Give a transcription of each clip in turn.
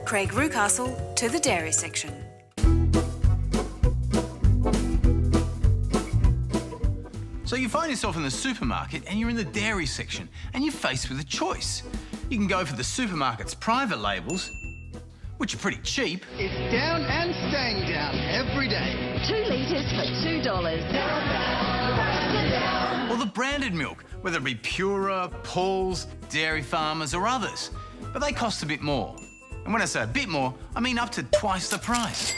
Craig Reucassel to the dairy section. So you find yourself in the supermarket and you're in the dairy section and you're faced with a choice. You can go for the supermarket's private labels, which are pretty cheap. It's down and staying down every day. 2 litres for $2. Or the branded milk, whether it be Pura, Paul's, Dairy Farmers or others. But they cost a bit more. And when I say a bit more, I mean up to twice the price.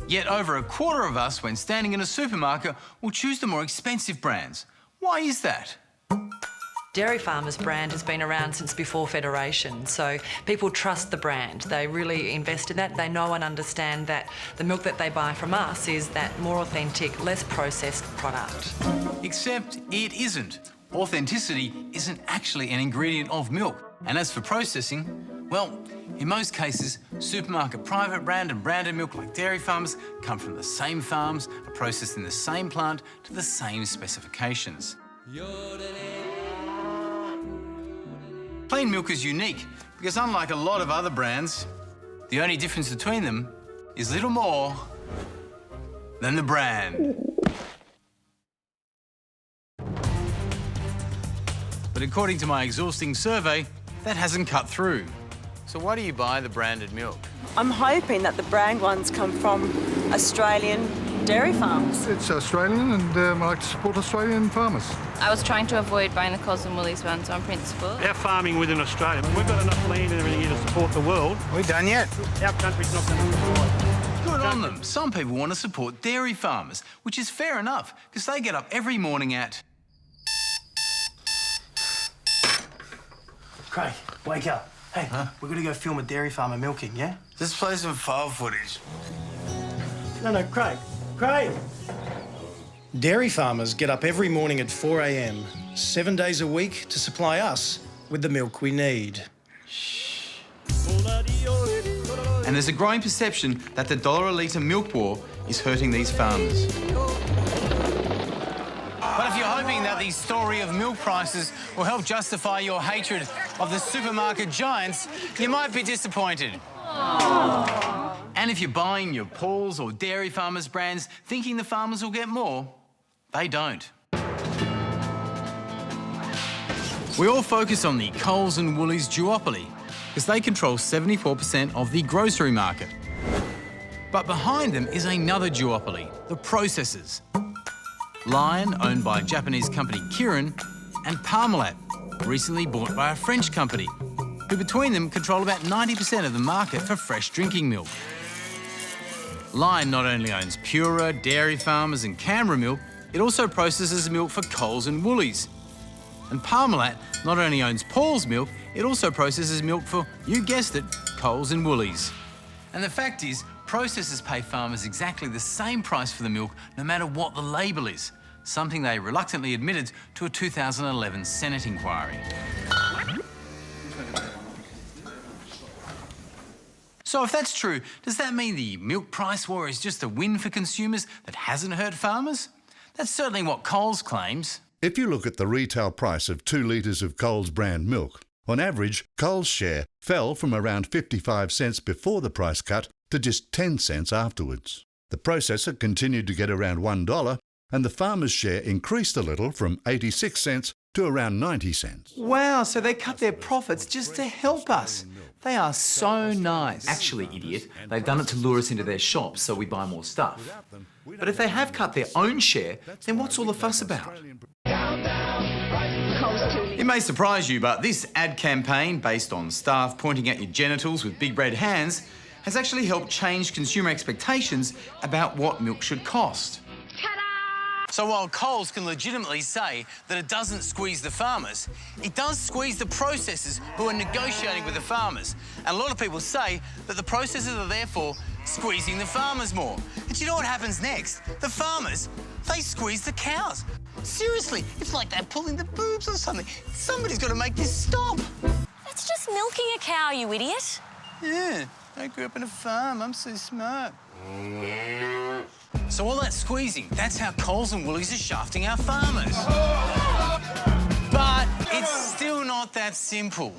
Yet over a quarter of us, when standing in a supermarket, will choose the more expensive brands. Why is that? Dairy Farmers brand has been around since before Federation, so people trust the brand. They really invest in that. They know and understand that the milk that they buy from us is that more authentic, less processed product. Except it isn't. Authenticity isn't actually an ingredient of milk. And as for processing, well, in most cases, supermarket private brand and branded milk like Dairy Farmers come from the same farms, are processed in the same plant to the same specifications. Plain milk is unique because unlike a lot of other brands, the only difference between them is little more than the brand. But according to my exhausting survey, that hasn't cut through. So why do you buy the branded milk? I'm hoping that the brand ones come from Australian dairy farms. It's Australian and I like to support Australian farmers. I was trying to avoid buying the Coles and Woolies ones on principle. Our farming within Australia, we've got enough land and everything here to support the world. Are we done yet? Our country's not going to survive. Good on them. Some people want to support dairy farmers, which is fair enough, because they get up every morning at... Craig, wake up. Hey, we're going to go film a dairy farmer milking, yeah? Just play some file footage. No, Craig. Craig! Dairy farmers get up every morning at 4 a.m, 7 days a week to supply us with the milk we need. And there's a growing perception that the $1 a litre milk war is hurting these farmers. But if you're hoping that the story of milk prices will help justify your hatred of the supermarket giants, you might be disappointed. And if you're buying your Paul's or Dairy Farmers brands thinking the farmers will get more, they don't. We all focus on the Coles and Woolies duopoly because they control 74% of the grocery market. But behind them is another duopoly, the processors. Lion, owned by Japanese company Kirin, and Parmalat, recently bought by a French company, who between them control about 90% of the market for fresh drinking milk. Lion not only owns Pura, Dairy Farmers and Canberra milk, it also processes milk for Coles and Woolies. And Parmalat not only owns Paul's milk, it also processes milk for, you guessed it, Coles and Woolies. And the fact is, processors pay farmers exactly the same price for the milk no matter what the label is, something they reluctantly admitted to a 2011 Senate inquiry. So if that's true, does that mean the milk price war is just a win for consumers that hasn't hurt farmers? That's certainly what Coles claims. If you look at the retail price of 2 litres of Coles brand milk, on average, Coles' share fell from around 55 cents before the price cut to just 10 cents afterwards. The processor continued to get around $1 and the farmer's share increased a little from 86 cents to around 90 cents. Wow, so they cut their profits just to help us. They are so nice. Actually, idiot, they've done it to lure us into their shops so we buy more stuff. But if they have cut their own share, then what's all the fuss about? It may surprise you, but this ad campaign, based on staff pointing at your genitals with big red hands, has actually helped change consumer expectations about what milk should cost. So while Coles can legitimately say that it doesn't squeeze the farmers, it does squeeze the processors who are negotiating with the farmers. And a lot of people say that the processors are therefore squeezing the farmers more. And you know what happens next? The farmers, they squeeze the cows. Seriously, it's like they're pulling the boobs or something. Somebody's got to make this stop. That's just milking a cow, you idiot. Yeah, I grew up on a farm. I'm so smart. So all that squeezing, that's how Coles and Woolies are shafting our farmers. But it's still not that simple.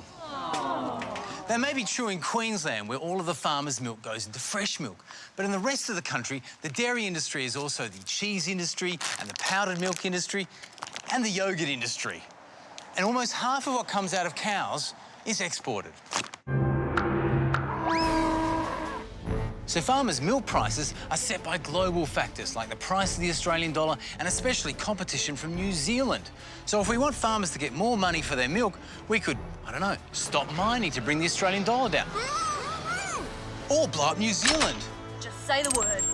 That may be true in Queensland, where all of the farmers' milk goes into fresh milk. But in the rest of the country, the dairy industry is also the cheese industry and the powdered milk industry and the yogurt industry. And almost half of what comes out of cows is exported. So farmers' milk prices are set by global factors like the price of the Australian dollar and especially competition from New Zealand. So if we want farmers to get more money for their milk, we could, I don't know, stop mining to bring the Australian dollar down. Or blow up New Zealand. Just say the word.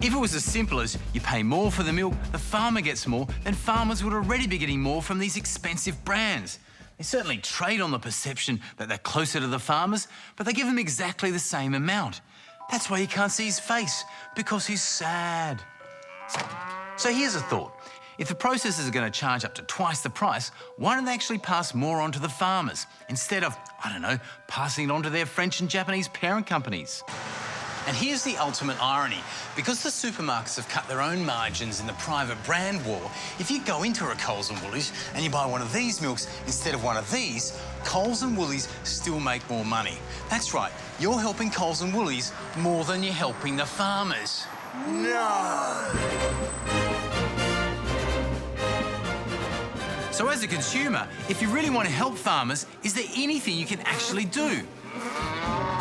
If it was as simple as you pay more for the milk, the farmer gets more, then farmers would already be getting more from these expensive brands. They certainly trade on the perception that they're closer to the farmers, but they give them exactly the same amount. That's why you can't see his face, because he's sad. So here's a thought. If the processors are going to charge up to twice the price, why don't they actually pass more on to the farmers, instead of, I don't know, passing it on to their French and Japanese parent companies? And here's the ultimate irony. Because the supermarkets have cut their own margins in the private brand war, if you go into a Coles and Woolies and you buy one of these milks instead of one of these, Coles and Woolies still make more money. That's right, you're helping Coles and Woolies more than you're helping the farmers. No! So as a consumer, if you really want to help farmers, is there anything you can actually do?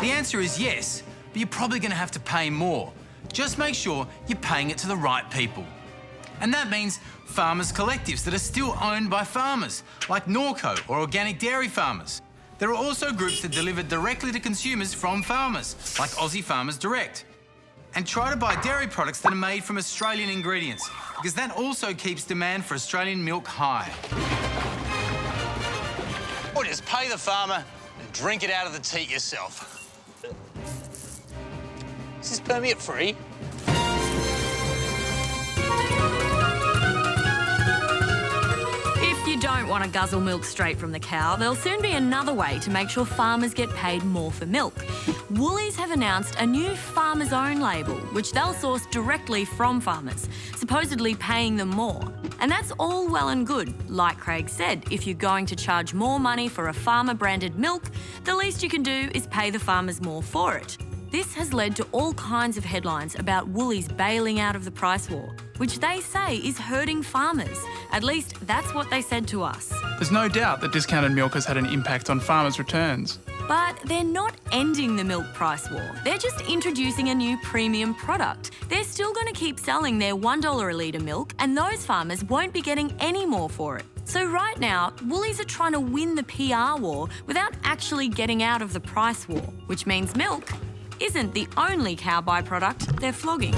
The answer is yes. But you're probably going to have to pay more. Just make sure you're paying it to the right people. And that means farmers' collectives that are still owned by farmers, like Norco or organic dairy farmers. There are also groups that deliver directly to consumers from farmers, like Aussie Farmers Direct. And try to buy dairy products that are made from Australian ingredients, because that also keeps demand for Australian milk high. Or just pay the farmer and drink it out of the teat yourself. Is this permit free? If you don't want to guzzle milk straight from the cow, there'll soon be another way to make sure farmers get paid more for milk. Woolies have announced a new Farmers Own label, which they'll source directly from farmers, supposedly paying them more. And that's all well and good. Like Craig said, if you're going to charge more money for a farmer-branded milk, the least you can do is pay the farmers more for it. This has led to all kinds of headlines about Woolies bailing out of the price war, which they say is hurting farmers. At least that's what they said to us. There's no doubt that discounted milk has had an impact on farmers' returns. But they're not ending the milk price war. They're just introducing a new premium product. They're still going to keep selling their $1 a litre milk, and those farmers won't be getting any more for it. So right now, Woolies are trying to win the PR war without actually getting out of the price war, which means milk isn't the only cow byproduct they're flogging.